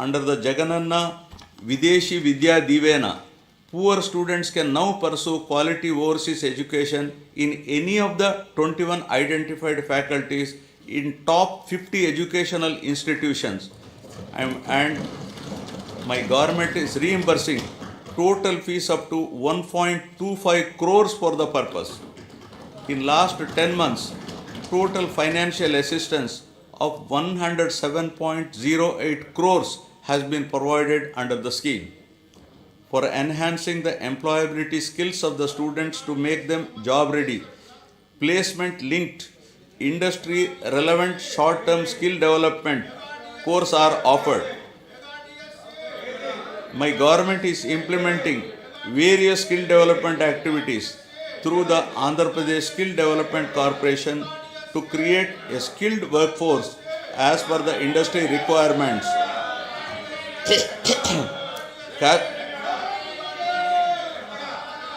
under the Jagananna Videshi Vidya Divena, poor students can now pursue quality overseas education in any of the 21 identified faculties in top 50 educational institutions. And my government is reimbursing total fees up to 1.25 crores for the purpose. In last 10 months, total financial assistance of 107.08 crores has been provided under the scheme for enhancing the employability skills of the students to make them job ready. Placement linked, industry relevant short term skill development courses are offered. My government is implementing various skill development activities through the Andhra Pradesh Skill Development Corporation to create a skilled workforce as per the industry requirements.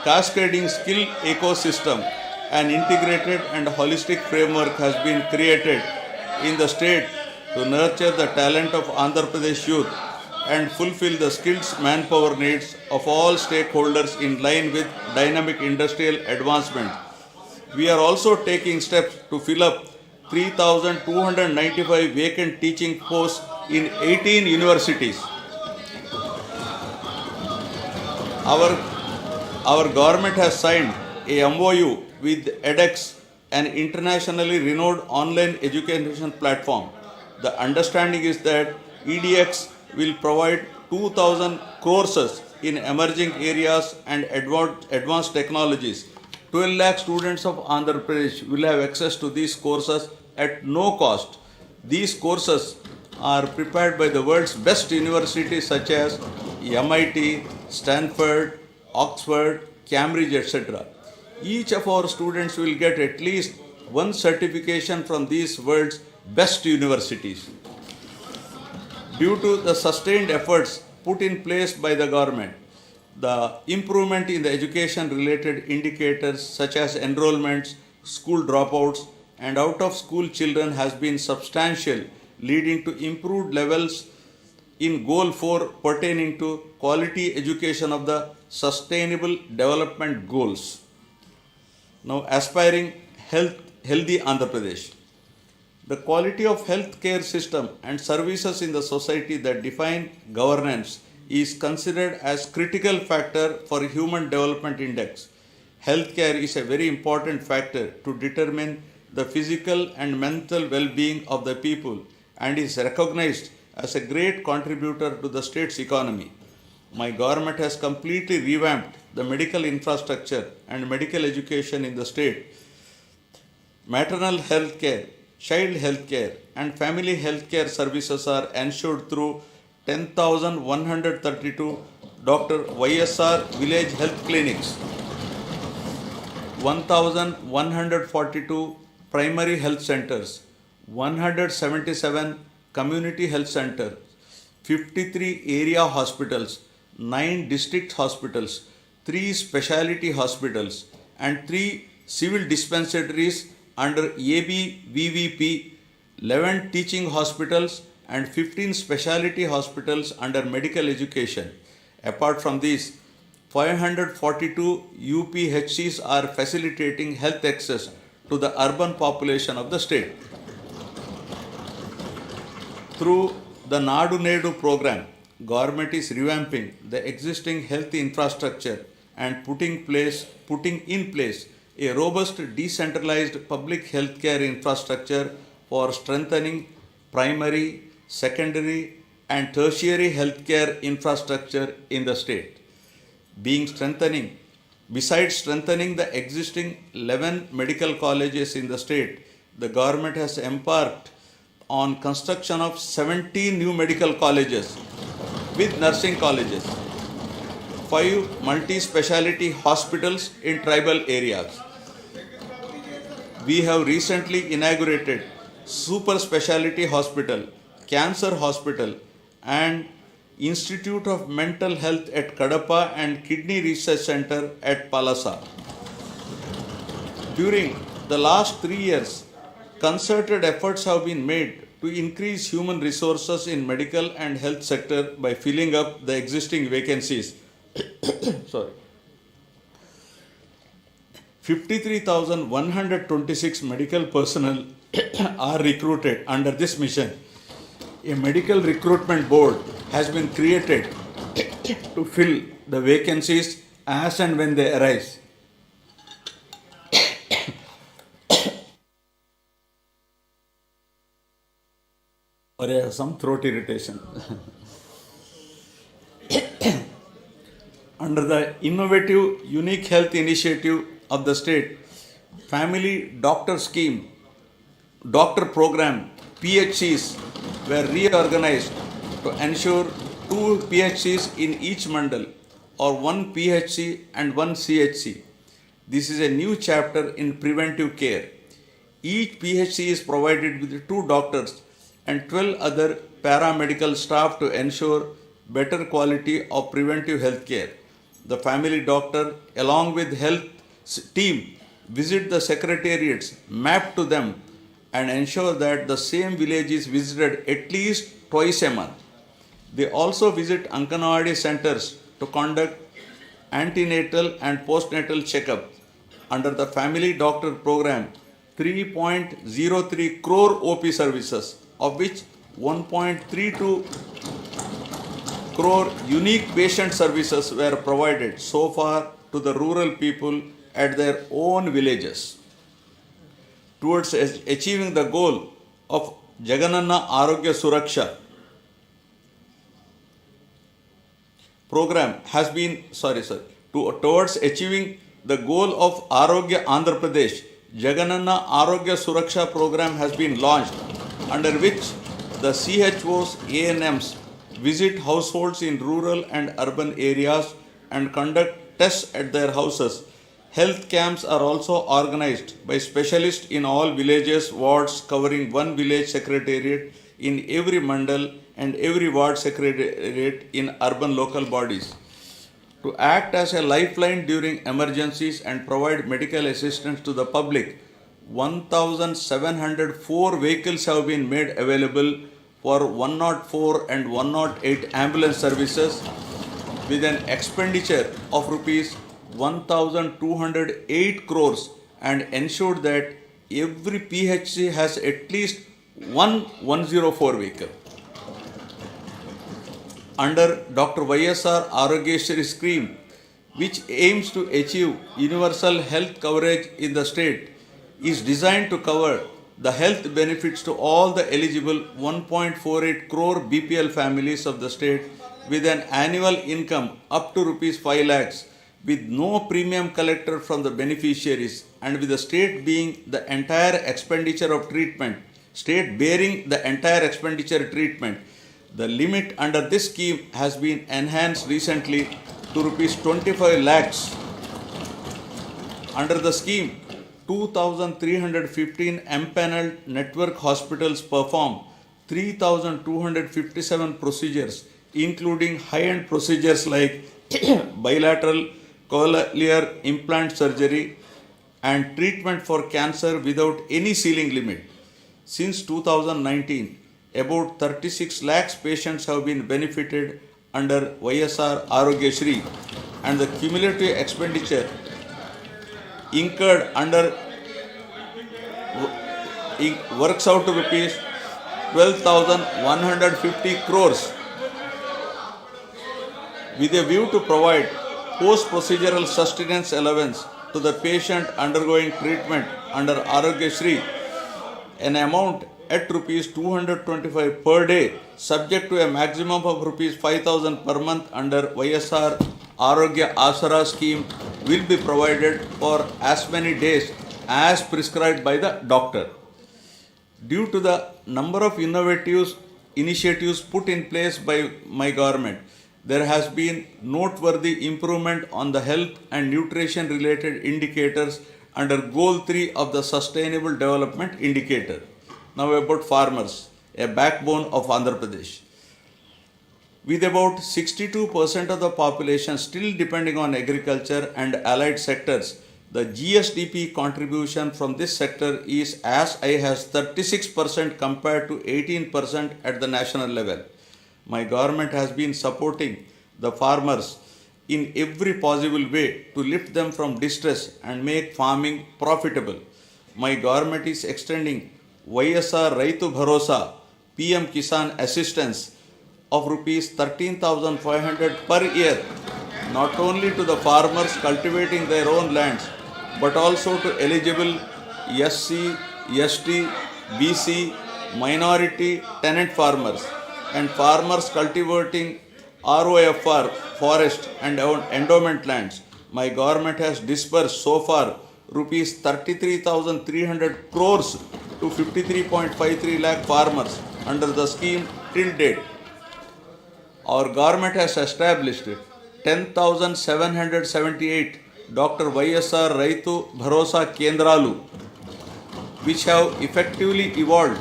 Cascading skill ecosystem, an integrated and holistic framework has been created in the state to nurture the talent of Andhra Pradesh youth and fulfill the skills manpower needs of all stakeholders in line with dynamic industrial advancement. We are also taking steps to fill up 3,295 vacant teaching posts in 18 universities. Our government has signed a MOU with edX, an internationally renowned online education platform. The understanding is that EDX will provide 2,000 courses in emerging areas and advanced technologies. 12 lakh students of Andhra Pradesh will have access to these courses at no cost. These courses are prepared by the world's best universities such as MIT, Stanford, Oxford, Cambridge, etc. Each of our students will get at least one certification from these world's best universities. Due to the sustained efforts put in place by the government, the improvement in the education-related indicators such as enrollments, school dropouts, and out-of-school children has been substantial, leading to improved levels in Goal 4 pertaining to quality education of the Sustainable Development Goals. Now, aspiring healthy Andhra Pradesh. The quality of healthcare system and services in the society that define governance is considered as critical factor for Human Development Index. Healthcare is a very important factor to determine the physical and mental well-being of the people and is recognized as a great contributor to the state's economy. My government has completely revamped the medical infrastructure and medical education in the state. Maternal health care, child health care, and family health care services are ensured through 10,132 Dr. YSR village health clinics, 1,142 primary health centers, 177 community health centers, 53 area hospitals, 9 district hospitals, 3 specialty hospitals, and 3 civil dispensaries under ABVVP, 11 teaching hospitals, and 15 specialty hospitals under medical education. Apart from these, 542 UPHCs are facilitating health access to the urban population of the state. Through the Nadu Nedu program, government is revamping the existing health infrastructure and putting in place a robust decentralized public healthcare infrastructure for strengthening primary, secondary, and tertiary healthcare infrastructure in the state. Besides strengthening the existing 11 medical colleges in the state, the government has embarked on construction of 17 new medical colleges with nursing colleges, 5 multi-speciality hospitals in tribal areas. We have recently inaugurated super speciality hospital, cancer hospital, and Institute of Mental Health at Kadapa and Kidney Research Center at Palasa. During the last 3 years, concerted efforts have been made to increase human resources in medical and health sector by filling up the existing vacancies. Sorry. 53,126 medical personnel are recruited under this mission. A medical recruitment board has been created to fill the vacancies as and when they arise. Or I have some throat irritation. Under the innovative unique health initiative of the state, family doctor scheme, doctor program, PHCs were reorganized to ensure 2 PHCs in each mandal or 1 PHC and 1 CHC. This is a new chapter in preventive care. Each PHC is provided with 2 doctors and 12 other paramedical staff to ensure better quality of preventive health care. The family doctor, along with health team, visit the secretariats, map to them, and ensure that the same village is visited at least twice a month. They also visit Anganwadi centers to conduct antenatal and postnatal checkups. Under the family doctor program, 3.03 crore OP services, of which 1.32 crore unique patient services were provided so far to the rural people at their own villages. Towards achieving the goal of Jagananna Arogya Suraksha program has been, towards achieving the goal of Arogya Andhra Pradesh, Jagananna Arogya Suraksha program has been launched, under which the CHOs, ANMs visit households in rural and urban areas and conduct tests at their houses. Health camps are also organized by specialists in all villages, wards, covering 1 village secretariat in every mandal and every ward secretariat in urban local bodies. To act as a lifeline during emergencies and provide medical assistance to the public, 1,704 vehicles have been made available for 104 and 108 ambulance services with an expenditure of rupees 1,208 crores and ensured that every PHC has at least one 104 vehicle. Under Dr. YSR Arogyashri scheme, which aims to achieve universal health coverage in the state, is designed to cover the health benefits to all the eligible 1.48 crore BPL families of the state with an annual income up to rupees 5 lakhs, with no premium collected from the beneficiaries and with the state being the entire expenditure of treatment, state bearing the entire expenditure treatment. The limit under this scheme has been enhanced recently to rupees 25 lakhs. Under the scheme, 2,315 empaneled network hospitals perform 3,257 procedures, including high-end procedures like bilateral cochlear implant surgery and treatment for cancer without any ceiling limit. Since 2019, about 36 lakhs patients have been benefited under YSR Arogyashri, and the cumulative expenditure incurred under works out to rupees 12,150 crores. With a view to provide post-procedural sustenance allowance to the patient undergoing treatment under Arogyashri, an amount at rupees 225 per day, subject to a maximum of rupees 5,000 per month under YSR Arogya Asara scheme, will be provided for as many days as prescribed by the doctor. Due to the number of innovative initiatives put in place by my government, there has been noteworthy improvement on the health and nutrition related indicators under Goal 3 of the Sustainable Development Indicator. Now about farmers, a backbone of Andhra Pradesh. With about 62% of the population still depending on agriculture and allied sectors, The GSDP contribution from this sector is as high as 36% compared to 18% at the national level. My government has been supporting the farmers in every possible way to lift them from distress and make farming profitable. My government is extending YSR Raitu Bharosa PM Kisan assistance of rupees 13,500 per year, not only to the farmers cultivating their own lands, but also to eligible SC, ST, BC, minority tenant farmers and farmers cultivating ROFR, forest and endowment lands. My government has disbursed so far rupees 33,300 crores to 53.53 lakh farmers under the scheme till date. Our government has established 10,778 Dr. YSR Raitu Bharosa Kendralu, which have effectively evolved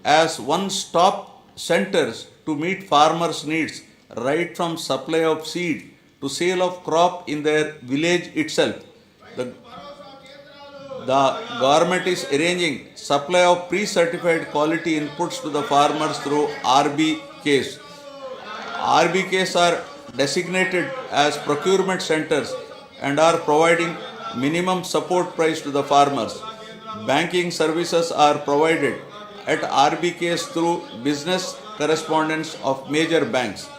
as one-stop centers to meet farmers' needs, right from supply of seed to sale of crop in their village itself. The government is arranging supply of pre-certified quality inputs to the farmers through RBKs. RBKs are designated as procurement centers and are providing minimum support price to the farmers. Banking services are provided at RBKs through business correspondents of major banks.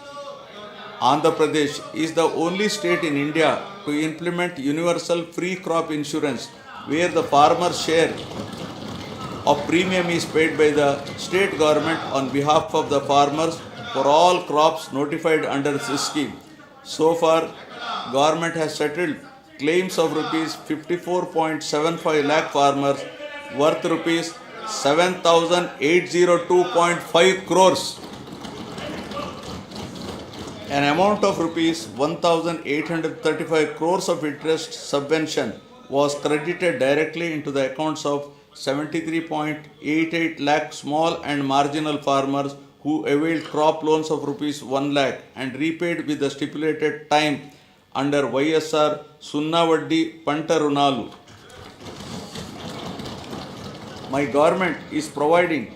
Andhra Pradesh is the only state in India to implement universal free crop insurance, where the farmer's share of premium is paid by the state government on behalf of the farmers for all crops notified under this scheme. So far, government has settled claims of rupees 54.75 lakh farmers worth rupees 7,802.5 crores. An amount of rupees 1,835 crores of interest subvention was credited directly into the accounts of 73.88 lakh small and marginal farmers who availed crop loans of rupees 1 lakh and repaid with the stipulated time under YSR Sunnavaddi Panta Runalu. My government is providing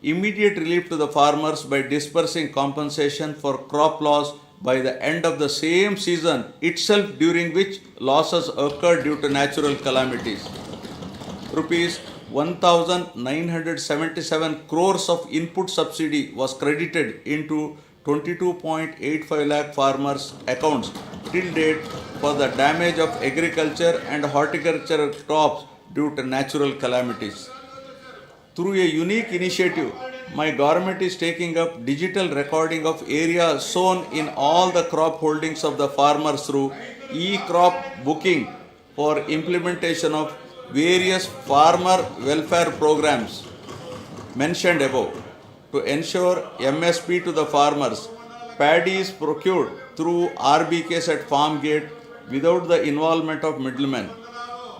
immediate relief to the farmers by disbursing compensation for crop loss by the end of the same season itself, during which losses occurred due to natural calamities. Rupees 1,977 crores of input subsidy was credited into 22.85 lakh farmers' accounts till date for the damage of agriculture and horticultural crops due to natural calamities. Through a unique initiative, my government is taking up digital recording of area sown in all the crop holdings of the farmers through e-crop booking for implementation of various farmer welfare programs mentioned above. To ensure MSP to the farmers, paddy is procured through RBKs at farm gate without the involvement of middlemen.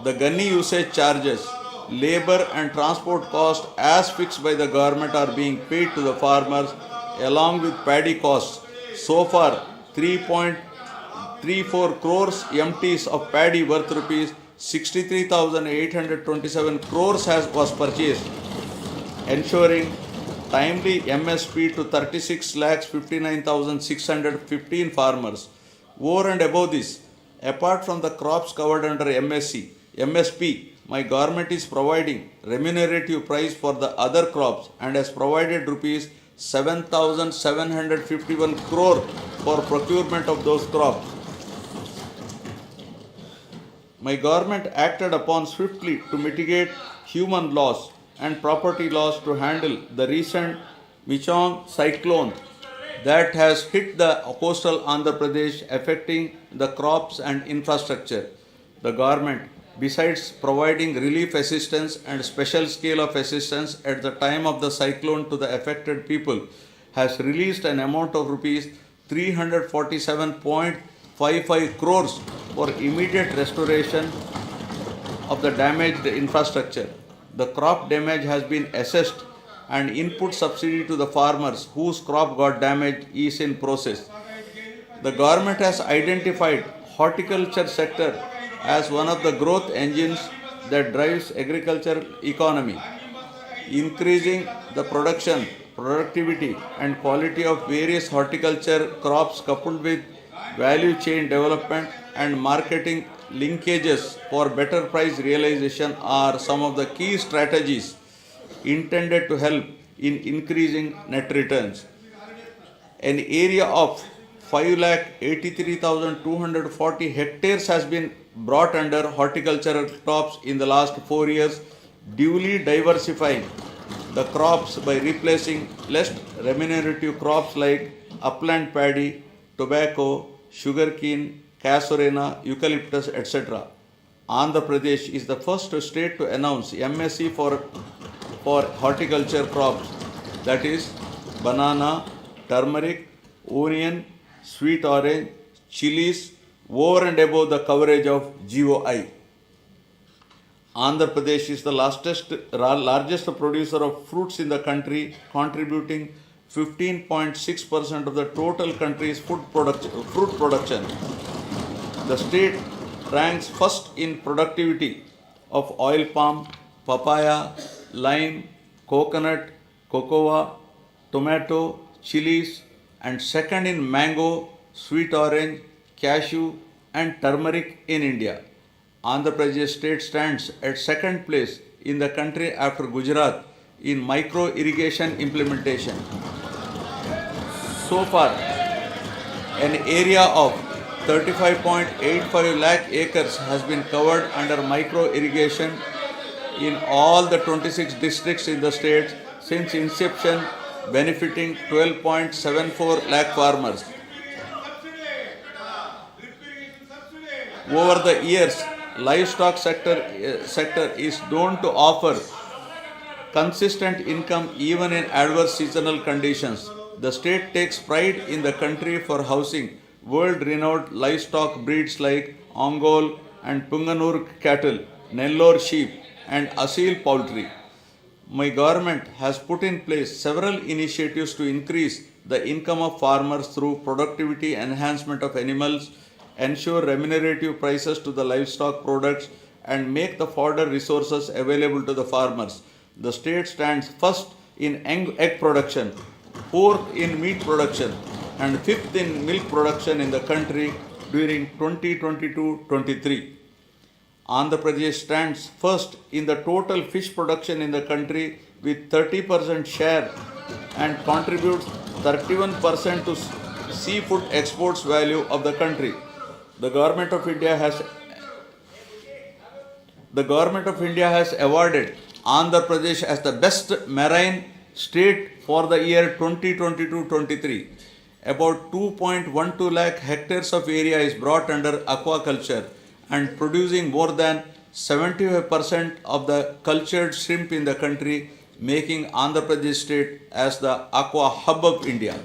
The gunny usage charges, labor and transport cost as fixed by the government are being paid to the farmers along with paddy costs. So far, 3.34 crores MTs of paddy worth rupees 63,827 crores was purchased, ensuring timely MSP to 36,59,615 farmers. Over and above this, apart from the crops covered under MSP, my government is providing remunerative price for the other crops and has provided rupees 7,751 crore for procurement of those crops. My government acted upon swiftly to mitigate human loss and property loss to handle the recent Michong cyclone that has hit the coastal Andhra Pradesh, affecting the crops and infrastructure. The government, besides providing relief assistance and special scale of assistance at the time of the cyclone to the affected people, has released an amount of rupees 347.55 crores for immediate restoration of the damaged infrastructure. The crop damage has been assessed and input subsidy to the farmers whose crop got damaged is in process. The government has identified horticulture sector as one of the growth engines that drives agricultural economy, increasing the production, productivity and quality of various horticulture crops coupled with value chain development and marketing linkages for better price realization are some of the key strategies intended to help in increasing net returns. An area of 5,83,240 hectares has been brought under horticultural crops in the last 4 years, duly diversifying the crops by replacing less remunerative crops like upland paddy, tobacco, sugarcane, casuarina, eucalyptus, etc. Andhra Pradesh is the first state to announce MSc for horticulture crops, that is banana, turmeric, onion, sweet orange, chilies over and above the coverage of GOI. Andhra Pradesh is the largest producer of fruits in the country, contributing 15.6% of the total country's fruit production. The state ranks first in productivity of oil palm, papaya, lime, coconut, cocoa, tomato, chilies, and second in mango, sweet orange, cashew, and turmeric in India. Andhra Pradesh state stands at second place in the country after Gujarat in micro irrigation implementation. So far, an area of 35.85 lakh acres has been covered under micro irrigation in all the 26 districts in the state since inception, benefiting 12.74 lakh farmers. Over the years, livestock sector is known to offer consistent income even in adverse seasonal conditions. The state takes pride in the country for housing world-renowned livestock breeds like Ongole and Punganur cattle, Nellore sheep, and Asil poultry. My government has put in place several initiatives to increase the income of farmers through productivity enhancement of animals, ensure remunerative prices to the livestock products, and make the fodder resources available to the farmers. The state stands first in egg production, fourth in meat production, and fifth in milk production in the country during 2022-23. Andhra Pradesh stands first in the total fish production in the country with 30% share and contributes 31% to seafood exports value of the country. The Government of India has awarded Andhra Pradesh as the best marine state for the year 2022-23. About 2.12 lakh hectares of area is brought under aquaculture and producing more than 75% of the cultured shrimp in the country, making Andhra Pradesh state as the aqua hub of India.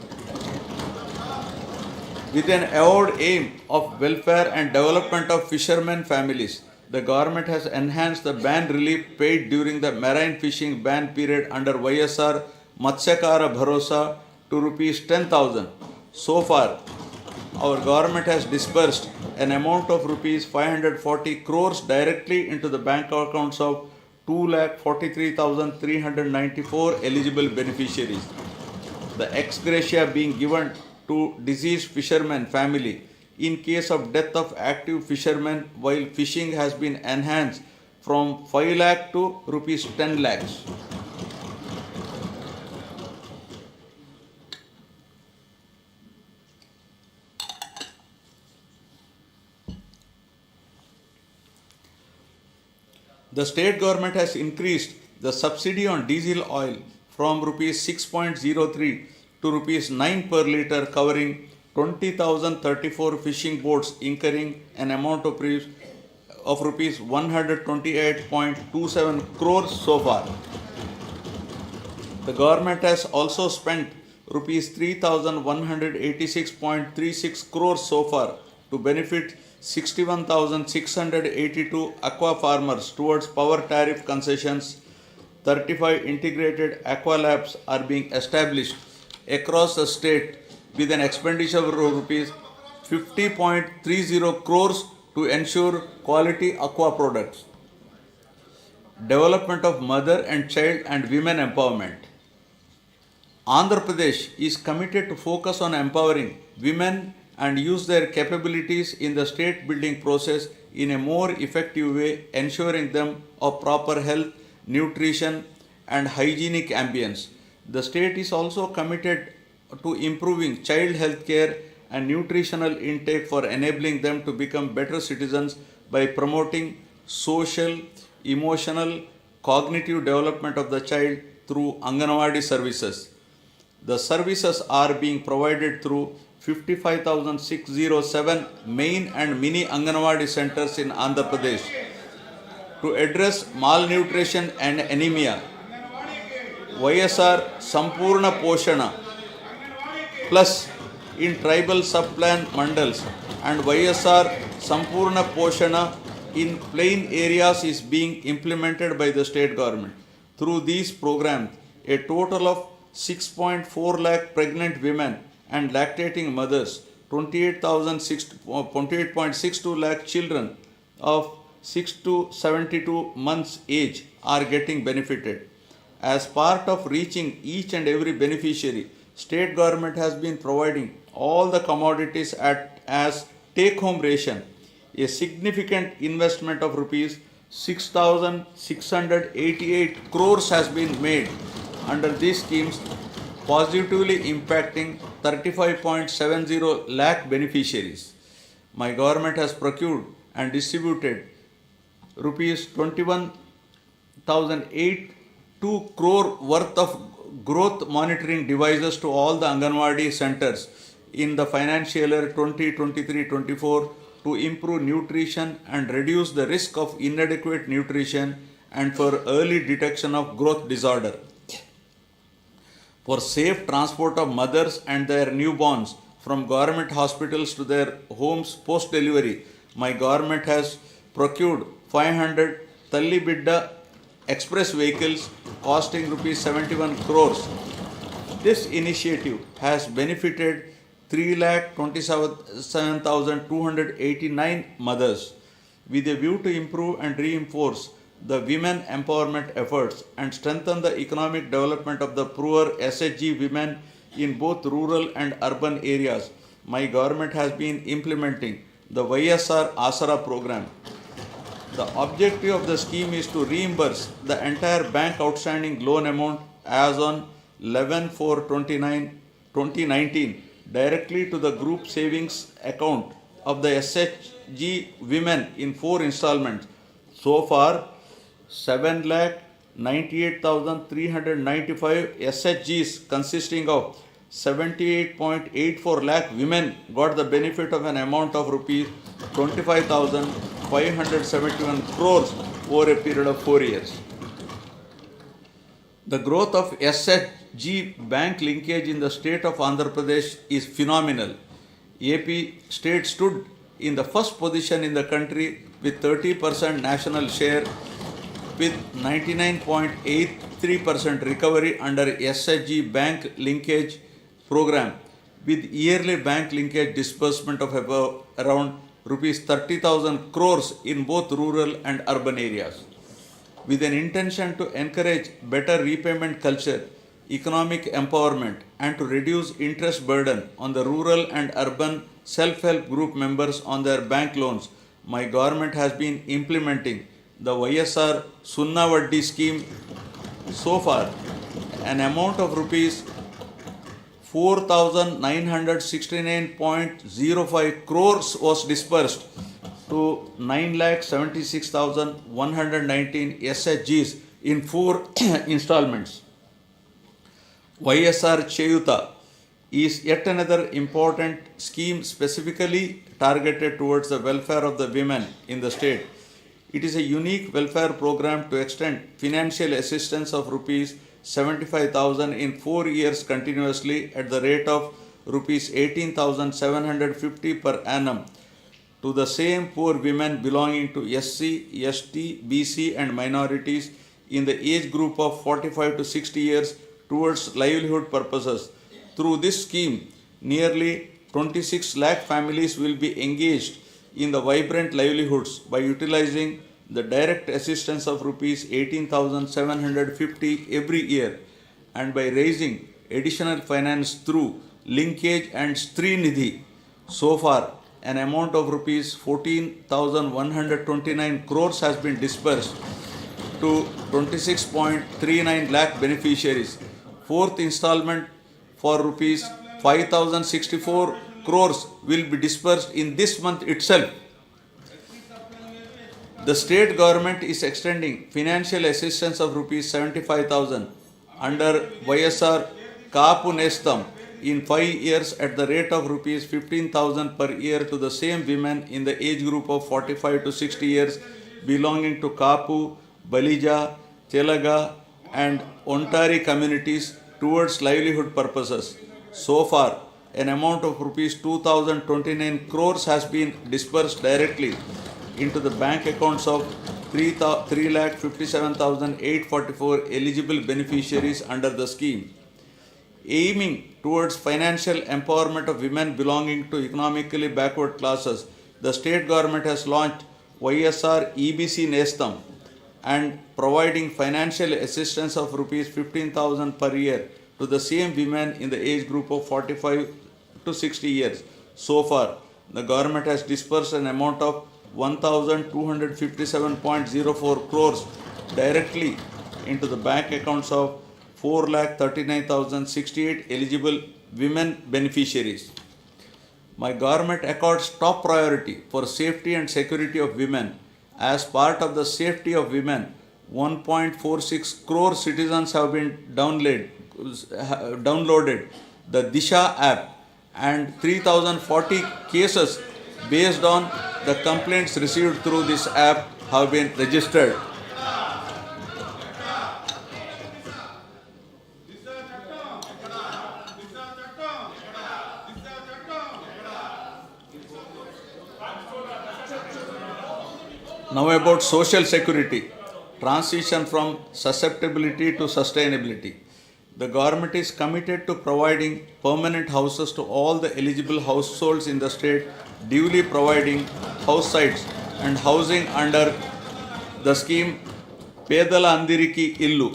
With an avowed aim of welfare and development of fishermen families, the government has enhanced the ban relief paid during the marine fishing ban period under YSR Matsyakara Bharosa to Rs 10,000. So far, our government has disbursed an amount of Rs 540 crores directly into the bank accounts of 2,43,394 eligible beneficiaries. The ex gratia being given to deceased fishermen family in case of death of active fishermen while fishing has been enhanced from 5 lakh to Rs 10 lakhs. The state government has increased the subsidy on diesel oil from Rs 6.03 to Rs 9 per litre, covering 20,034 fishing boats incurring an amount of Rs 128.27 crores so far. The government has also spent Rs 3,186.36 crores so far to benefit 61,682 aqua farmers towards power tariff concessions. 35 integrated aqua labs are being established across the state with an expenditure of Rs 50.30 crores to ensure quality aqua products. Development of mother and child and women empowerment. Andhra Pradesh is committed to focus on empowering women and use their capabilities in the state building process in a more effective way, ensuring them of proper health, nutrition, and hygienic ambience. The state is also committed to improving child health care and nutritional intake for enabling them to become better citizens by promoting social, emotional, cognitive development of the child through Anganwadi services. The services are being provided through 55,607 main and mini Anganwadi centers in Andhra Pradesh. To address malnutrition and anemia, YSR Sampurna Poshana Plus in tribal sub-plan mandals and YSR Sampurna Poshana in plain areas is being implemented by the state government. Through these programs, a total of 6.4 lakh pregnant women and lactating mothers, 28.62 lakh children of 6 to 72 months age are getting benefited. As part of reaching each and every beneficiary, state government has been providing all the commodities as take-home ration. A significant investment of rupees 6,688 crores has been made under these schemes, positively impacting 35.70 lakh beneficiaries. My government has procured and distributed rupees 21,082 crore worth of growth monitoring devices to all the Anganwadi centers in the financial year 2023-24 to improve nutrition and reduce the risk of inadequate nutrition and for early detection of growth disorder. For safe transport of mothers and their newborns from government hospitals to their homes post-delivery, my government has procured 500 Talli Bidda express vehicles costing rupees 71 crores. This initiative has benefited 3,27,289 mothers with a view to improve and reinforce the women empowerment efforts and strengthen the economic development of the poor SHG women in both rural and urban areas. My government has been implementing the YSR Asara program. The objective of the scheme is to reimburse the entire bank outstanding loan amount as on 11/4/2019 directly to the group savings account of the SHG women in 4 installments. So far, 7,98,395 SHGs consisting of 78.84 lakh women got the benefit of an amount of rupees 25,571 crores over a period of 4 years. The growth of SHG bank linkage in the state of Andhra Pradesh is phenomenal. AP state stood in the first position in the country with 30% national share with 99.83% recovery under SHG bank linkage program with yearly bank linkage disbursement of about around rupees 30,000 crores in both rural and urban areas. With an intention to encourage better repayment culture, economic empowerment and to reduce interest burden on the rural and urban self-help group members on their bank loans, my government has been implementing the YSR Sunna Vaddi scheme. So far, an amount of rupees 4,969.05 crores was disbursed to 9,76,119 SHGs in 4 installments. YSR Cheyuta is yet another important scheme specifically targeted towards the welfare of the women in the state. It is a unique welfare program to extend financial assistance of rupees 75,000 in 4 years continuously at the rate of rupees 18,750 per annum to the same poor women belonging to SC, ST, BC and minorities in the age group of 45 to 60 years towards livelihood purposes. Through this scheme, nearly 26 lakh families will be engaged in the vibrant livelihoods by utilizing the direct assistance of rupees 18,750 every year and by raising additional finance through linkage and Nidhi. So far, an amount of rupees 14,129 crores has been disbursed to 26.39 lakh beneficiaries. Fourth installment for rupees 5,064 crores will be disbursed in this month itself. The state government is extending financial assistance of rupees 75,000 under YSR Kapu Nestam in 5 years at the rate of rupees 15,000 per year to the same women in the age group of 45 to 60 years belonging to Kapu, Balija, Telaga and Ontari communities towards livelihood purposes. So far, an amount of rupees 2,029 crores has been disbursed directly into the bank accounts of 3,57,844 eligible beneficiaries under the scheme. Aiming towards financial empowerment of women belonging to economically backward classes, the state government has launched YSR EBC Nestam and providing financial assistance of rupees 15,000 per year to the same women in the age group of 45 to 60 years. So far, the government has disbursed an amount of 1,257.04 crores directly into the bank accounts of 4,39,068 eligible women beneficiaries. My government accords top priority for safety and security of women. As part of the safety of women, 1.46 crore citizens have been downloaded the Disha app and 3,040 cases based on the complaints received through this app have been registered. Now about social security, transition from susceptibility to sustainability. The government is committed to providing permanent houses to all the eligible households in the state, duly providing house sites and housing under the scheme Pedala Andiriki Illu.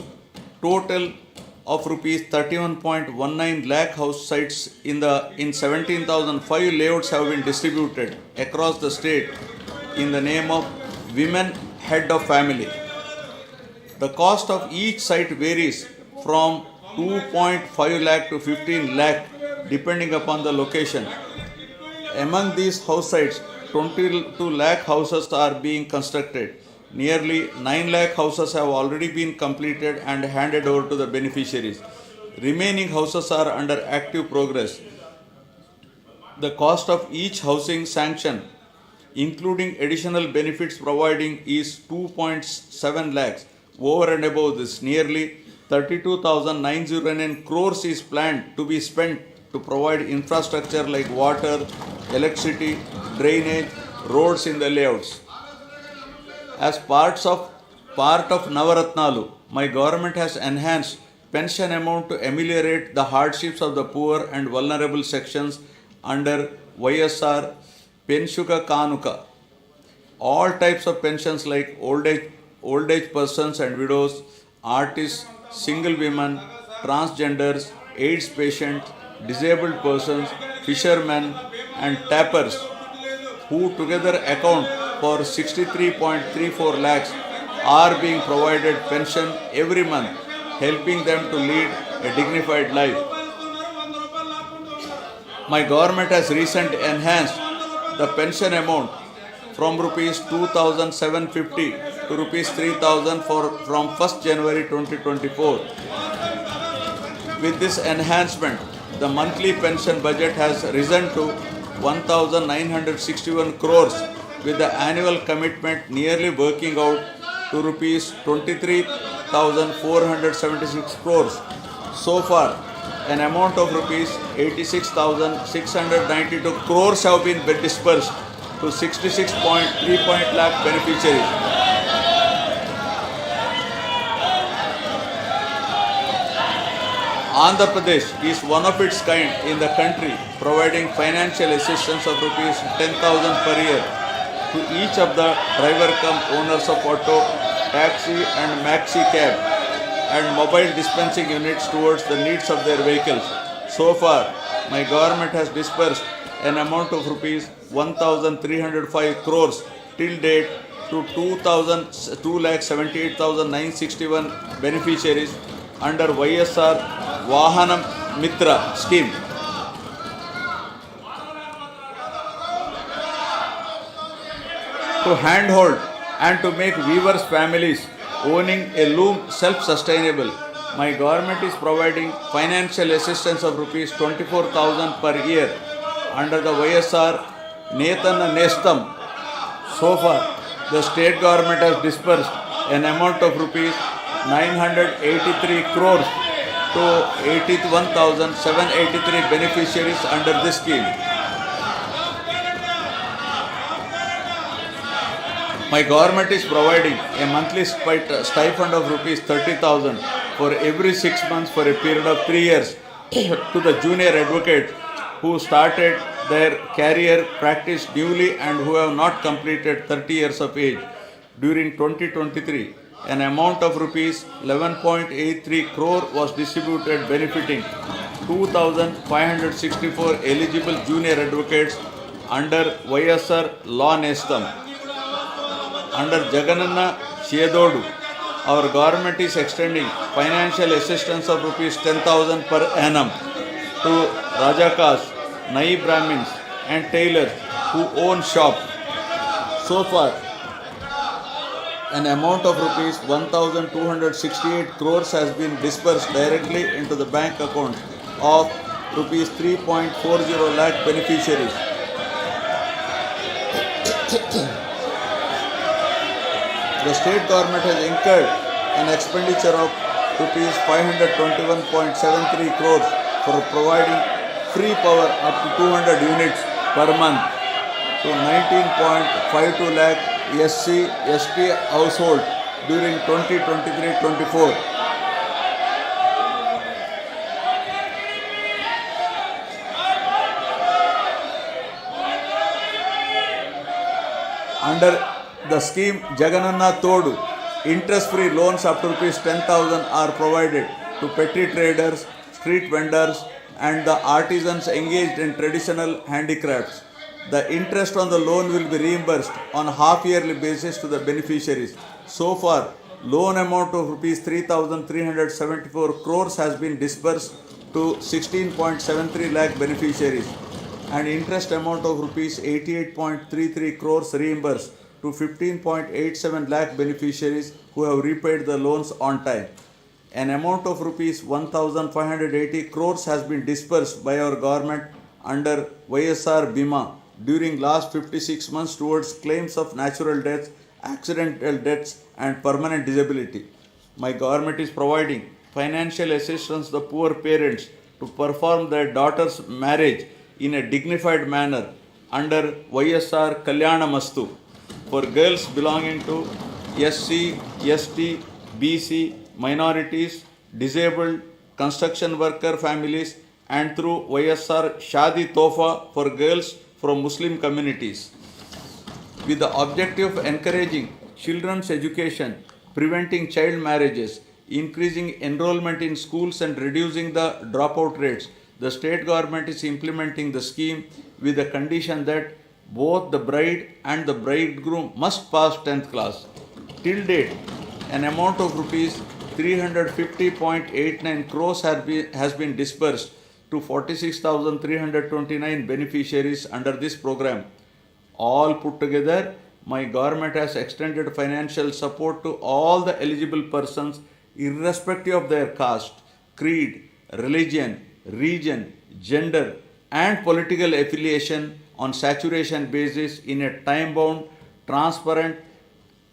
Total of rupees 31.19 lakh house sites in 17,005 layouts have been distributed across the state in the name of Women Head of Family. The cost of each site varies from 2.5 lakh to 15 lakh depending upon the location. Among these house sites, 22 lakh houses are being constructed. Nearly 9 lakh houses have already been completed and handed over to the beneficiaries. Remaining houses are under active progress. The cost of each housing sanction, including additional benefits providing, is 2.7 lakhs. Over and above this, nearly 32,909 crores is planned to be spent to provide infrastructure like water, electricity, drainage, roads in the layouts. As part of Navaratnalu, my government has enhanced pension amount to ameliorate the hardships of the poor and vulnerable sections under YSR Penshuka Kanuka. All types of pensions like old age persons and widows, artists, single women, transgenders, AIDS patients, disabled persons, fishermen and tappers, who together account for 63.34 lakhs, are being provided pension every month, helping them to lead a dignified life. My government has recently enhanced the pension amount from rupees 2,750 to rupees 3,000 from 1st January 2024. With this enhancement, the monthly pension budget has risen to 1,961 crores, with the annual commitment nearly working out to rupees 23,476 crores. So far, an amount of rupees 86,692 crores have been disbursed to 66.3 lakh beneficiaries. Andhra Pradesh is one of its kind in the country, providing financial assistance of rupees 10,000 per year to each of the driver cum owners of auto, taxi and maxi cab and mobile dispensing units towards the needs of their vehicles. So far, my government has disbursed an amount of rupees 1,305 crores till date to 2,78,961 beneficiaries under YSR Vahanam Mitra scheme. To handhold and to make weavers' families owning a loom self-sustainable, my government is providing financial assistance of rupees 24,000 per year under the YSR Netana Nestam. So far, the state government has disbursed an amount of rupees 983 crores to 81,783 beneficiaries under this scheme. My government is providing a monthly stipend of rupees 30,000 for every 6 months for a period of 3 years to the junior advocates who started their career practice newly and who have not completed 30 years of age. During 2023, an amount of rupees 11.83 crore was distributed benefiting 2,564 eligible junior advocates under YSR Law Nestam. Under Jagananna Chedodu, our government is extending financial assistance of rupees 10,000 per annum to Rajakas, Nai Brahmins and tailors who own shop. So far, an amount of rupees 1,268 crores has been disbursed directly into the bank account of rupees 3.40 lakh beneficiaries. The state government has incurred an expenditure of rupees 521.73 crores for providing free power up to 200 units per month to 19.52 lakh SC/ST household during 2023-24. Under the scheme Jagananna Todu, interest-free loans up to rupees 10,000 are provided to petty traders, street vendors and the artisans engaged in traditional handicrafts. The interest on the loan will be reimbursed on half-yearly basis to the beneficiaries. So far, loan amount of rupees 3,374 crores has been disbursed to 16.73 lakh beneficiaries and interest amount of rupees 88.33 crores reimbursed to 15.87 lakh beneficiaries who have repaid the loans on time. An amount of rupees 1,580 crores has been disbursed by our government under YSR Bima during last 56 months towards claims of natural deaths, accidental deaths and permanent disability. My government is providing financial assistance to the poor parents to perform their daughter's marriage in a dignified manner under YSR Kalyana Mastu for girls belonging to SC, ST, BC, minorities, disabled, construction worker families and through YSR Shadi Tofa for girls from Muslim communities. With the objective of encouraging children's education, preventing child marriages, increasing enrollment in schools and reducing the dropout rates, the state government is implementing the scheme with the condition that both the bride and the bridegroom must pass 10th class. Till date, an amount of rupees 350.89 crores has been disbursed to 46,329 beneficiaries under this program. All put together, my government has extended financial support to all the eligible persons irrespective of their caste, creed, religion, region, gender and political affiliation on saturation basis in a time-bound, transparent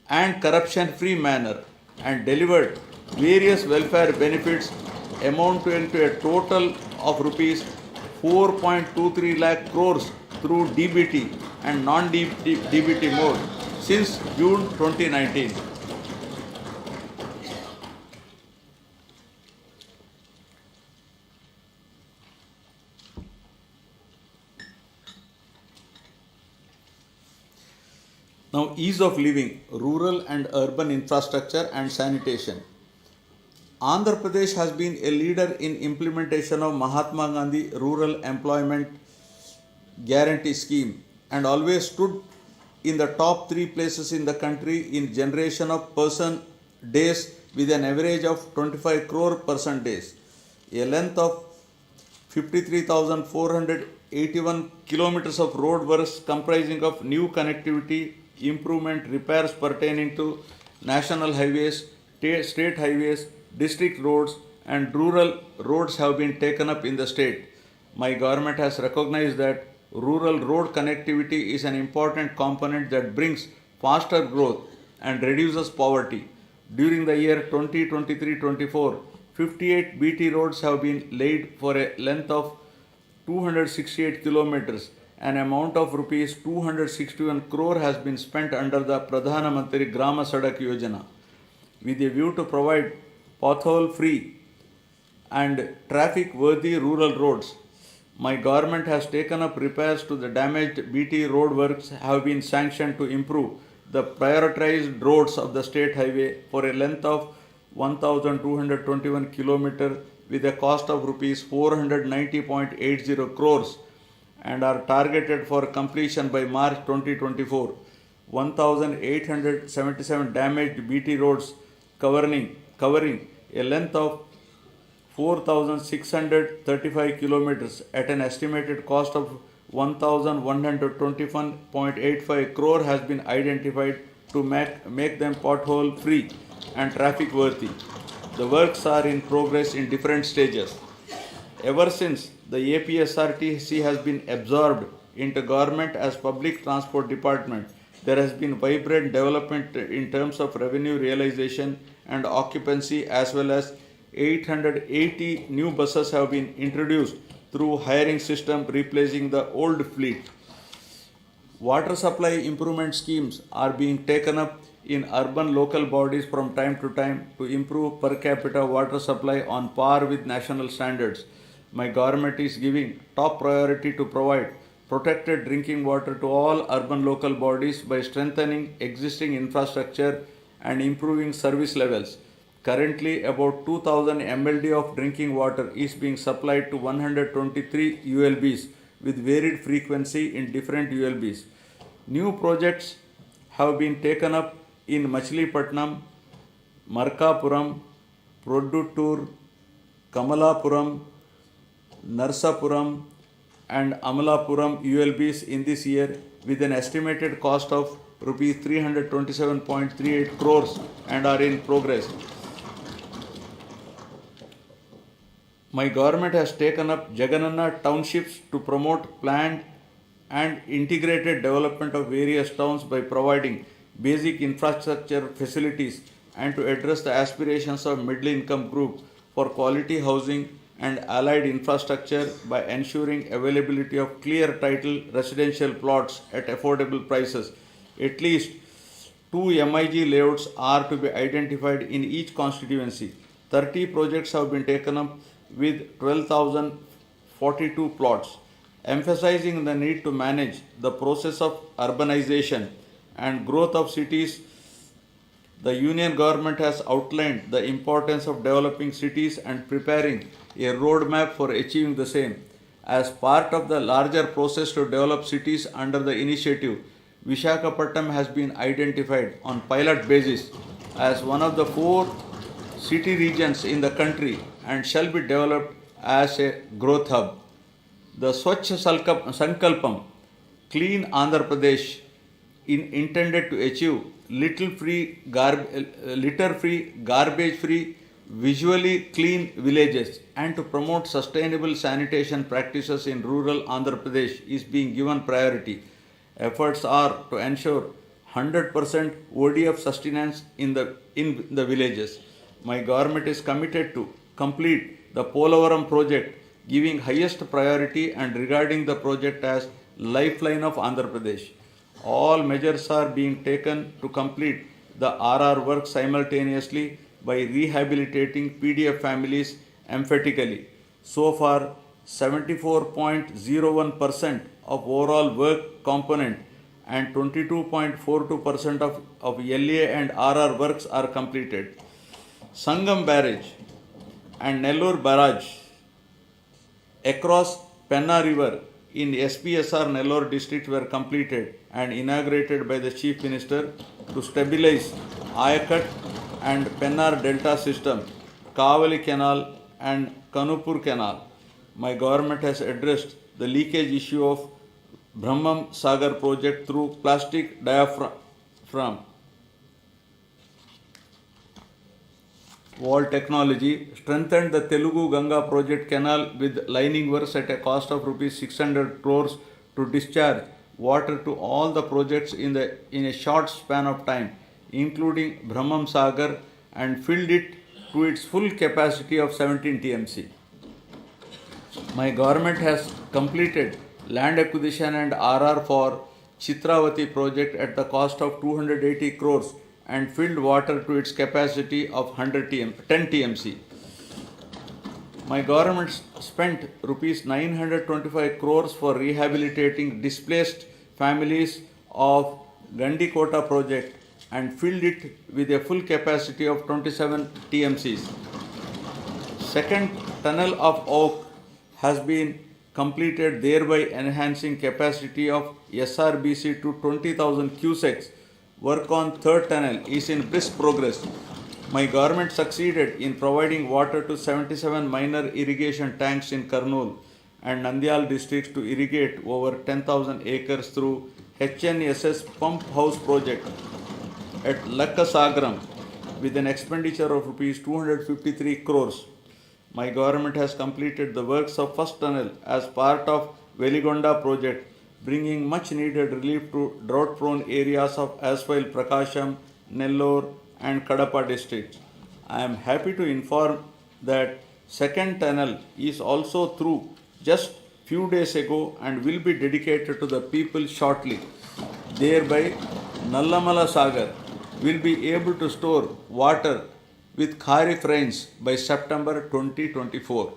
and corruption-free manner and delivered various welfare benefits amounting to a total of rupees 4.23 lakh crores through DBT and non-DBT mode since June 2019. Now, ease of living, rural and urban infrastructure and sanitation. Andhra Pradesh has been a leader in implementation of Mahatma Gandhi Rural Employment Guarantee Scheme and always stood in the top three places in the country in generation of person days with an average of 25 crore person days. A length of 53,481 kilometers of road works comprising of new connectivity, improvement, repairs pertaining to national highways, state highways, district roads and rural roads have been taken up in the state. My government has recognized that rural road connectivity is an important component that brings faster growth and reduces poverty. During the year 2023-24, 58 BT roads have been laid for a length of 268 kilometers. An amount of rupees 261 crore has been spent under the Pradhana Mantri Grama Sadak Yojana with a view to provide pothole-free and traffic-worthy rural roads. My government has taken up repairs to the damaged BT road works have been sanctioned to improve the prioritized roads of the state highway for a length of 1221 km with a cost of rupees 490.80 crores and are targeted for completion by March 2024. 1877 damaged BT roads covering a length of 4,635 kilometers at an estimated cost of 1,121.85 crore has been identified to make them pothole free and traffic worthy. The works are in progress in different stages. Ever since the APSRTC has been absorbed into government as public transport department, there has been vibrant development in terms of revenue realization and occupancy, as well as 880 new buses have been introduced through hiring system replacing the old fleet. Water supply improvement schemes are being taken up in urban local bodies from time to time to improve per capita water supply on par with national standards. My government is giving top priority to provide protected drinking water to all urban local bodies by strengthening existing infrastructure and improving service levels. Currently, about 2000 MLD of drinking water is being supplied to 123 ULBs with varied frequency in different ULBs. New projects have been taken up in Machilipatnam, Markapuram, Produttur, Kamalapuram, Narsapuram and Amalapuram ULBs in this year with an estimated cost of rupees 327.38 crores and are in progress. My government has taken up Jagannath townships to promote planned and integrated development of various towns by providing basic infrastructure facilities and to address the aspirations of middle income group for quality housing and allied infrastructure by ensuring availability of clear title residential plots at affordable prices. At least 2 MIG layouts are to be identified in each constituency. 30 projects have been taken up with 12,042 plots, emphasizing the need to manage the process of urbanization and growth of cities. The Union government has outlined the importance of developing cities and preparing a roadmap for achieving the same. As part of the larger process to develop cities under the initiative, Vishakhapatnam has been identified on pilot basis as one of the 4 city regions in the country and shall be developed as a growth hub. The Swachh Sankalpam, Clean Andhra Pradesh, intended to achieve litter-free, garbage-free, visually clean villages and to promote sustainable sanitation practices in rural Andhra Pradesh is being given priority. Efforts are to ensure 100% ODF sustenance in the villages. My government is committed to complete the Polavaram project, giving highest priority and regarding the project as lifeline of Andhra Pradesh. All measures are being taken to complete the RR work simultaneously by rehabilitating PDF families emphatically. So far, 74.01% of overall work component and 22.42% of LA and RR works are completed. Sangam Barrage and Nellore Barrage across Penna River in SPSR Nellore district were completed and inaugurated by the Chief Minister to stabilize Ayakat and Pennar Delta system, Kavali Canal and Kanupur Canal. My government has addressed the leakage issue of Brahmam Sagar project through plastic diaphragm wall technology, strengthened the Telugu Ganga project canal with lining works at a cost of rupees 600 crores to discharge water to all the projects in a short span of time, including Brahmam Sagar, and filled it to its full capacity of 17 TMC. My government has completed land acquisition and RR for Chitravati project at the cost of 280 crores and filled water to its capacity of 10 TMC. My government spent rupees 925 crores for rehabilitating displaced families of Gandikota project and filled it with a full capacity of 27 TMCs. Second tunnel of Oak has been completed, thereby enhancing capacity of SRBC to 20,000 cusecs. Work on third tunnel is in brisk progress. My government succeeded in providing water to 77 minor irrigation tanks in Kurnool and Nandyal districts to irrigate over 10,000 acres through HNSS pump house project at Lakkasagaram with an expenditure of rupees 253 crores. My government has completed the works of first tunnel as part of Veligonda project, bringing much needed relief to drought prone areas of Aswile, Prakasham, Nellore and Kadapa districts. I am happy to inform that second tunnel is also through just few days ago and will be dedicated to the people shortly. Thereby, Nallamala Sagar will be able to store water with Kharif rains by September 2024.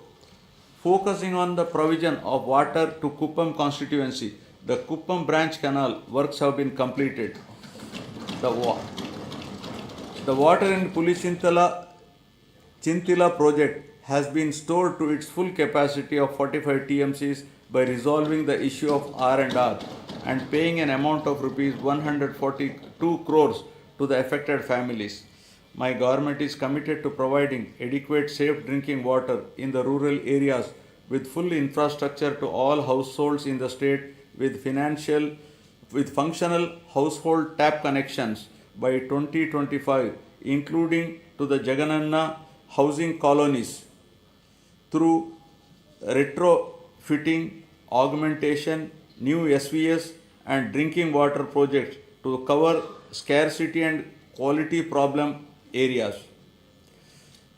Focusing on the provision of water to Kuppam constituency, the Kuppam branch canal works have been completed. The water in Chintila project has been stored to its full capacity of 45 TMCs by resolving the issue of R&R and paying an amount of rupees 142 crores to the affected families. My government is committed to providing adequate safe drinking water in the rural areas with full infrastructure to all households in the state with functional household tap connections by 2025, including to the Jagananna housing colonies through retrofitting, augmentation, new SVS and drinking water projects to cover scarcity and quality problem areas.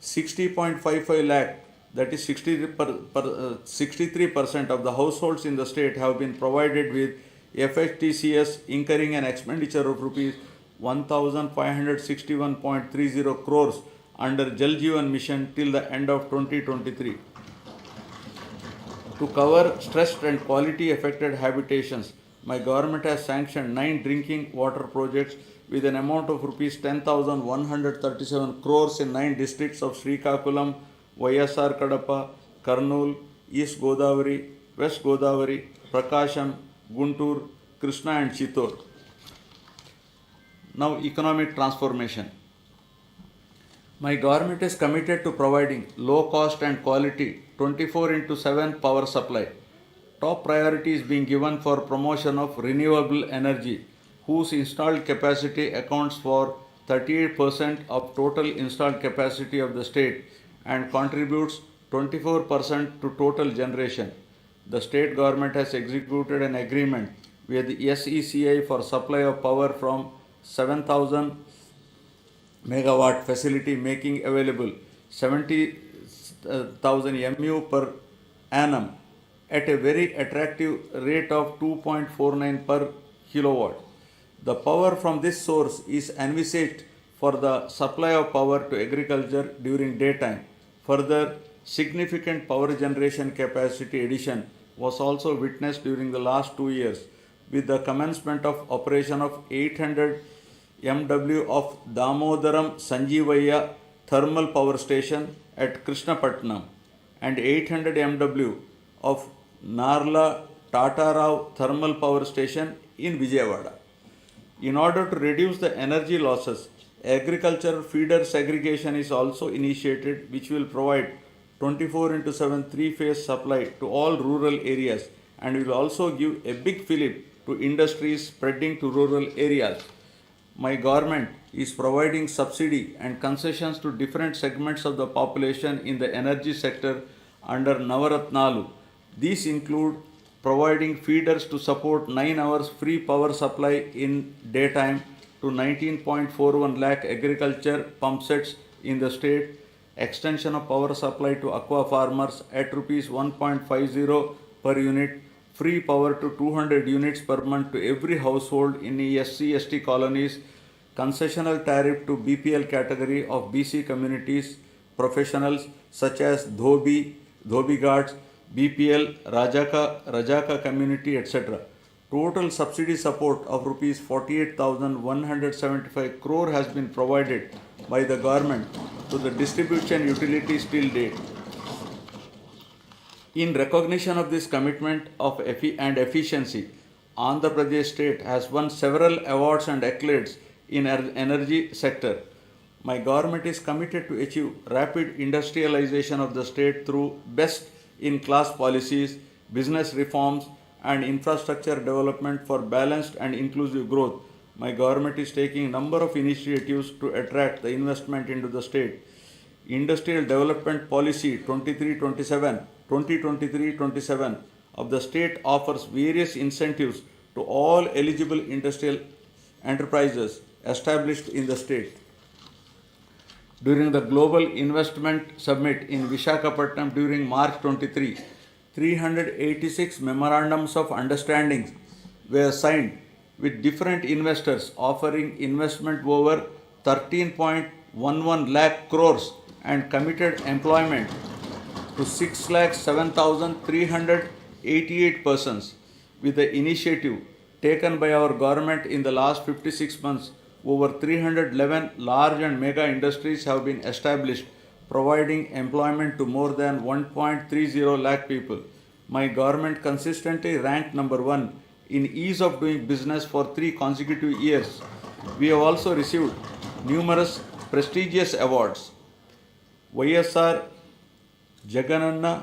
60.55 lakh, that is 63% of the households in the state have been provided with FHTCS, incurring an expenditure of rupees 1561.30 crores under Jal Jeevan Mission till the end of 2023. To cover stressed and quality affected habitations, my government has sanctioned 9 drinking water projects with an amount of rupees 10,137 crores in 9 districts of Srikakulam, YSR Kadapa, Kurnool, East Godavari, West Godavari, Prakasham, Guntur, Krishna and Chittor. Now, economic transformation. My government is committed to providing low cost and quality 24/7 power supply. Top priority is being given for promotion of renewable energy, whose installed capacity accounts for 38% of total installed capacity of the state and contributes 24% to total generation. The state government has executed an agreement with the SECI for supply of power from 7,000 megawatt facility, making available 70,000 MU per annum at a very attractive rate of 2.49 per kilowatt. The power from this source is envisaged for the supply of power to agriculture during daytime. Further, significant power generation capacity addition was also witnessed during the last 2 years. with the commencement of operation of 800 MW of Damodaram Sanjeevaya thermal power station at Krishnapatnam and 800 MW of Narla Tatarao thermal power station in Vijayawada. In order to reduce the energy losses, agricultural feeder segregation is also initiated, which will provide 24 into 7 three-phase supply to all rural areas and will also give a big fillip to industries spreading to rural areas. My government is providing subsidy and concessions to different segments of the population in the energy sector under Navaratnalu. These include providing feeders to support 9 hours free power supply in daytime to 19.41 lakh agriculture pump sets in the state, extension of power supply to aqua farmers at rupees 1.50 per unit, free power to 200 units per month to every household in SC/ST colonies, concessional tariff to BPL category of BC communities, professionals such as Dhobi guards, BPL, Rajaka community, etc. Total subsidy support of rupees 48,175 crore has been provided by the government to the distribution utilities till date. In recognition of this commitment and efficiency, Andhra Pradesh state has won several awards and accolades in energy sector. My government is committed to achieve rapid industrialization of the state through best-in-class policies, business reforms, and infrastructure development for balanced and inclusive growth. My government is taking a number of initiatives to attract the investment into the state. Industrial Development Policy 2023-27 of the state offers various incentives to all eligible industrial enterprises established in the state. During the Global Investment Summit in Visakhapatnam during March 23, 386 memorandums of understanding were signed with different investors offering investment over 13.11 lakh crores and committed employment to 6,07,388 persons. With the initiative taken by our government in the last 56 months, over 311 large and mega industries have been established, providing employment to more than 1.30 lakh people. My government consistently ranked number 1 in ease of doing business for 3 consecutive years. We have also received numerous prestigious awards. YSR Jagananna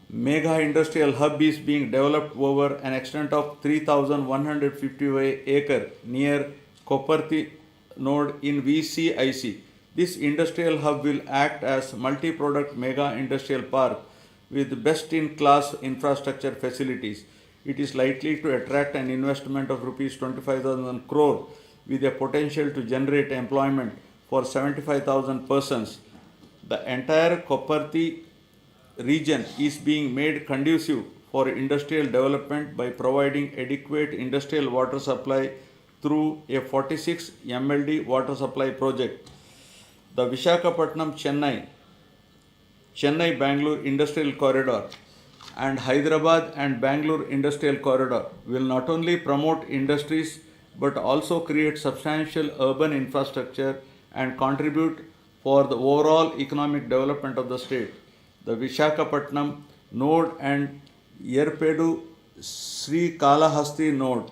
Mega Industrial Hub is being developed over an extent of 3,150 acre near Koparthi node in VCIC. This industrial hub will act as multi-product mega industrial park with best-in-class infrastructure facilities. It is likely to attract an investment of rupees 25,000 crore with a potential to generate employment for 75,000 persons. The entire Koparthi region is being made conducive for industrial development by providing adequate industrial water supply through a 46 MLD water supply project. The Visakhapatnam Chennai Bangalore Industrial Corridor and Hyderabad and Bangalore Industrial Corridor will not only promote industries but also create substantial urban infrastructure and contribute for the overall economic development of the state. The Visakhapatnam node and Yerpedu Sri Kalahasti node,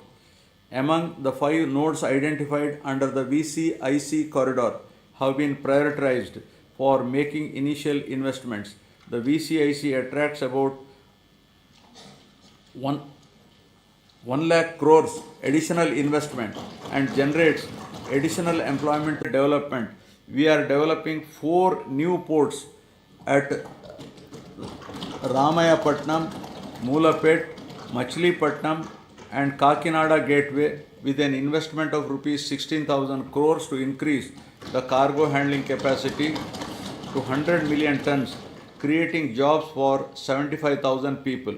among the 5 nodes identified under the VCIC corridor, have been prioritized for making initial investments. The VCIC attracts about 1 lakh crores additional investment and generates additional employment development. We are developing 4 new ports at Ramayapatnam, Moolapet, Machilipatnam and Kakinada Gateway with an investment of rupees 16,000 crores to increase the cargo handling capacity to 100 million tons, creating jobs for 75,000 people.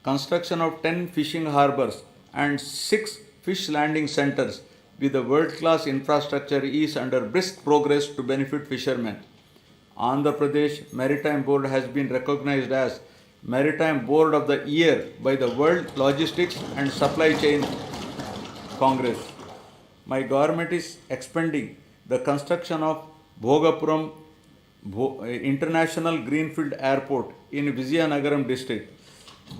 Construction of 10 fishing harbors and 6 fish landing centers with a world-class infrastructure is under brisk progress to benefit fishermen. Andhra Pradesh Maritime Board has been recognized as Maritime Board of the Year by the World Logistics and Supply Chain Congress. My government is expanding the construction of Bhogapuram International Greenfield Airport in Vizianagaram district.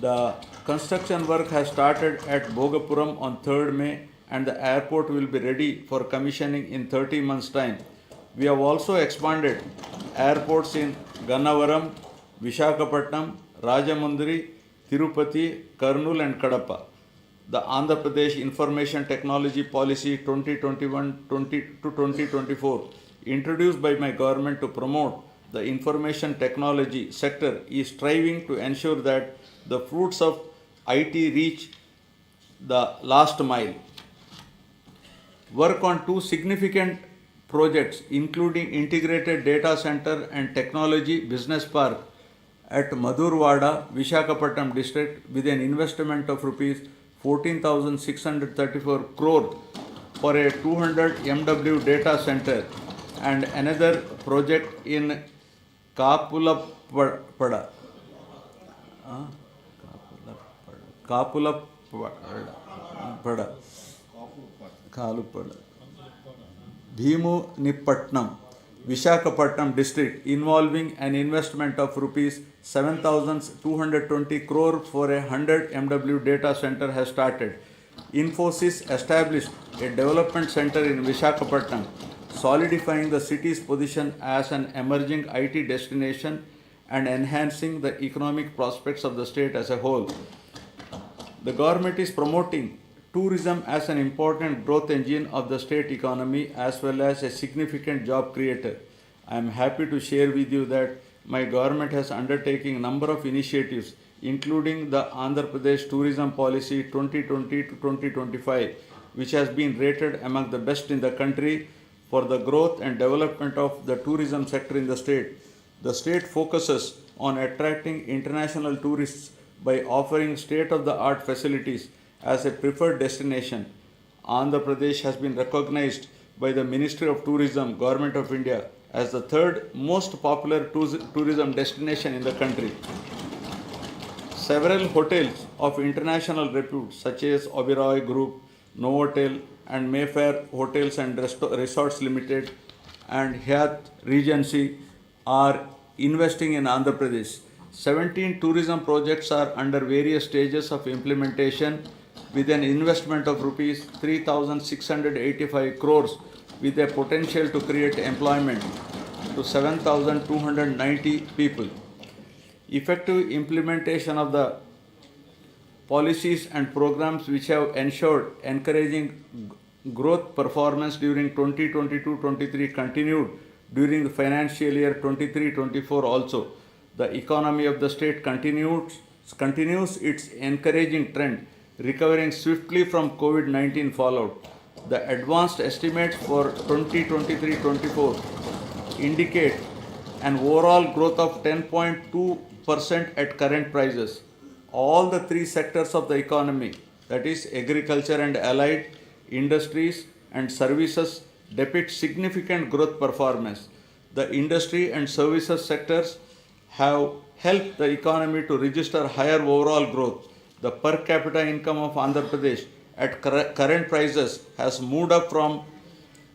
The construction work has started at Bhogapuram on 3rd May and the airport will be ready for commissioning in 30 months' time. We have also expanded airports in Gannavaram, Vishakhapatnam, Rajamundry, Tirupati, Kurnool and Kadapa. The Andhra Pradesh Information Technology Policy 2021 to 2024, introduced by my government to promote the information technology sector, is striving to ensure that the fruits of IT reach the last mile. Work on two significant projects, including integrated data center and technology business park at Madhurwada, Vishakhapatnam district, with an investment of rupees 14,634 crore for a 200 MW data center, and another project in Kapulapada, Bhimunipatnam, Vishakhapatnam district, involving an investment of rupees 7,220 crore for a 100 MW data center has started. Infosys established a development center in Vishakhapatnam, solidifying the city's position as an emerging IT destination and enhancing the economic prospects of the state as a whole. The government is promoting tourism as an important growth engine of the state economy as well as a significant job creator. I am happy to share with you that my government has undertaken a number of initiatives, including the Andhra Pradesh Tourism Policy 2020 to 2025, which has been rated among the best in the country for the growth and development of the tourism sector in the state. The state focuses on attracting international tourists by offering state-of-the-art facilities as a preferred destination. Andhra Pradesh has been recognized by the Ministry of Tourism, Government of India, as the third most popular tourism destination in the country. Several hotels of international repute such as Oberoi Group, Novotel and Mayfair Hotels and Resorts Limited and Hyatt Regency are investing in Andhra Pradesh. 17 tourism projects are under various stages of implementation with an investment of rupees 3,685 crores with a potential to create employment to 7,290 people. Effective implementation of the policies and programs which have ensured encouraging growth performance during 2022-23 continued during the financial year 23-24 also. The economy of the state continues its encouraging trend, recovering swiftly from COVID-19 fallout. The advanced estimates for 2023-24 indicate an overall growth of 10.2% at current prices. All the three sectors of the economy, that is agriculture and allied, industries and services, depict significant growth performance. The industry and services sectors have helped the economy to register higher overall growth. The per capita income of Andhra Pradesh at current prices has moved up from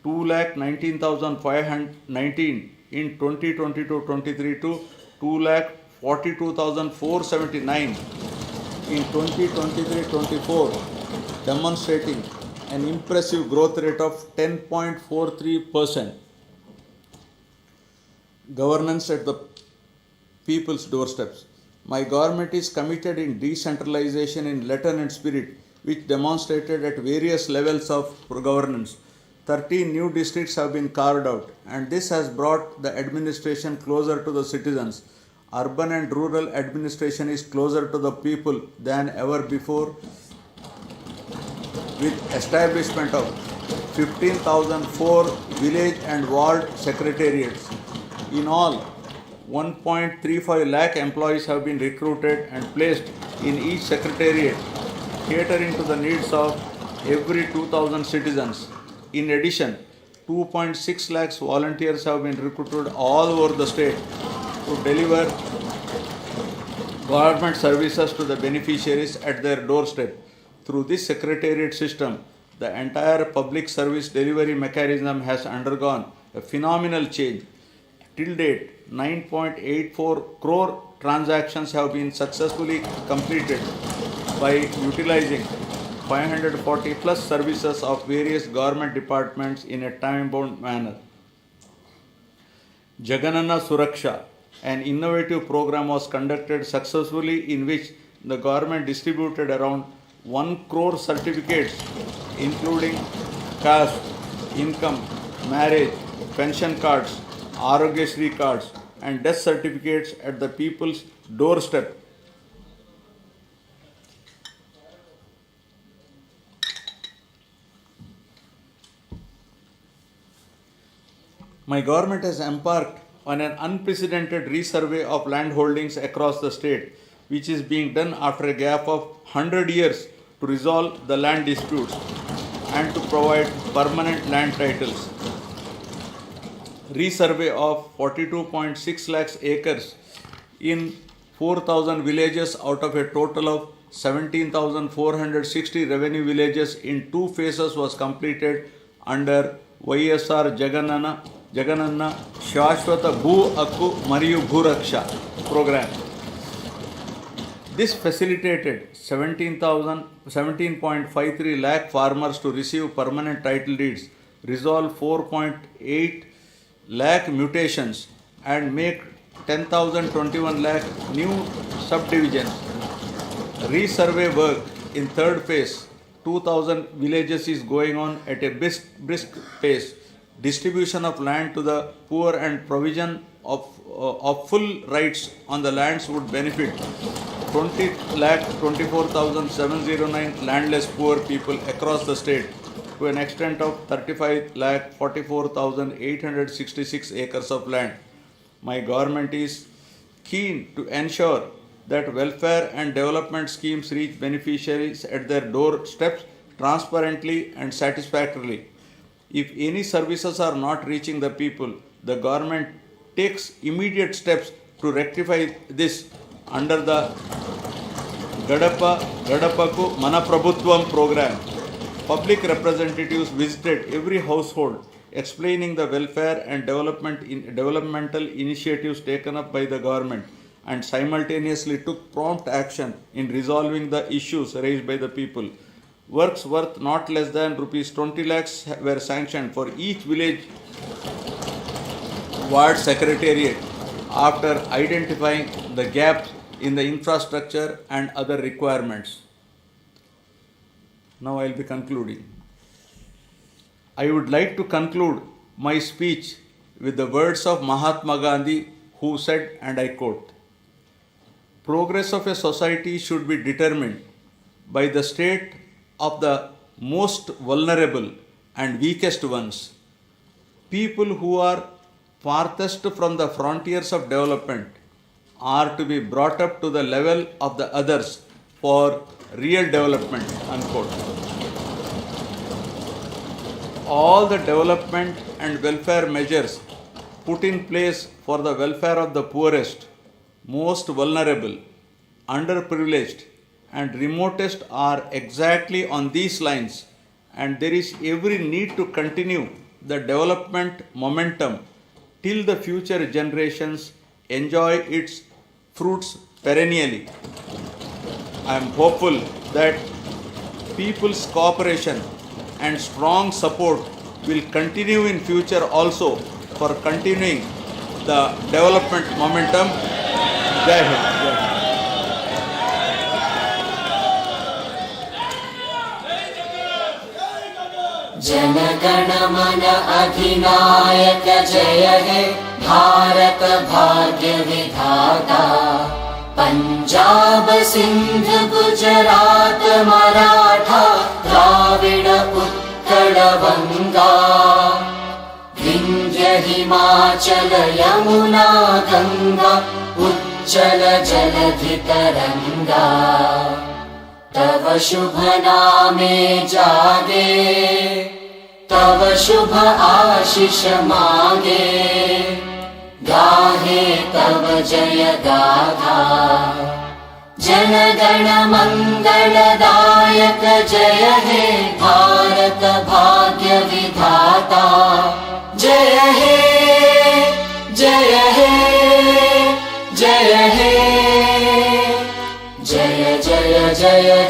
2,19,519 in 2022-23 to 2,42,479 in 2023-24, demonstrating an impressive growth rate of 10.43%. Governance at the people's doorsteps. My government is committed in decentralization in letter and spirit, which demonstrated at various levels of governance. 13 new districts have been carved out, and this has brought the administration closer to the citizens. Urban and rural administration is closer to the people than ever before, with establishment of 15,004 village and ward secretariats. In all, 1.35 lakh employees have been recruited and placed in each secretariat, catering to the needs of every 2,000 citizens. In addition, 2.6 lakhs volunteers have been recruited all over the state to deliver government services to the beneficiaries at their doorstep. Through this secretariat system, the entire public service delivery mechanism has undergone a phenomenal change. Till date, 9.84 crore transactions have been successfully completed by utilizing 540 plus services of various government departments in a time-bound manner. Jagananna Suraksha, an innovative program, was conducted successfully in which the government distributed around 1 crore certificates including caste, income, marriage, pension cards, Arogyasri cards and death certificates at the people's doorstep. My government has embarked on an unprecedented resurvey of land holdings across the state, which is being done after a gap of 100 years to resolve the land disputes and to provide permanent land titles. Resurvey of 42.6 lakhs acres in 4,000 villages out of a total of 17,460 revenue villages in 2 phases was completed under YSR Jagananna Shashwata Bhu Akku Mariyu Bhuraksha program. This facilitated 17.53 lakh farmers to receive permanent title deeds, resolve 4.8 lakh mutations and make 10,021 lakh new subdivisions. Resurvey work in third phase, 2,000 villages is going on at a brisk pace. Distribution of land to the poor and provision of full rights on the lands would benefit 20,24,709 landless poor people across the state to an extent of 35,44,866 acres of land. My government is keen to ensure that welfare and development schemes reach beneficiaries at their doorsteps transparently and satisfactorily. If any services are not reaching the people, the government takes immediate steps to rectify this under the Gadapaku Manaprabhutvam program. Public representatives visited every household explaining the welfare and developmental initiatives taken up by the government and simultaneously took prompt action in resolving the issues raised by the people. Works worth not less than rupees 20 lakhs were sanctioned for each village ward secretariat after identifying the gaps in the infrastructure and other requirements. Now I will be concluding. I would like to conclude my speech with the words of Mahatma Gandhi, who said, and I quote, "Progress of a society should be determined by the state of the most vulnerable and weakest ones. People who are farthest from the frontiers of development are to be brought up to the level of the others for real development," unquote. All the development and welfare measures put in place for the welfare of the poorest, most vulnerable, underprivileged and remotest are exactly on these lines, and there is every need to continue the development momentum till the future generations enjoy its fruits perennially. I am hopeful that people's cooperation and strong support will continue in future also for continuing the development momentum. Jai Hind. Jai Hind. जनगण मन अधिनायक जय हे भारत भाग्य विधाता। पंजाब सिंध गुजरात मराठा द्राविड़ उत्कल बंगा, विंध्य हिमाचल यमुना गंगा उच्चल जलधि तरंगा। तव शुभ नामे जागे, तव शुभ आशीष मांगे, गाहे तव जय गाथा जनगण मंगलदायक जय हे भारत भाग्य विधाता जय हे जय हे जय हे जय जय जय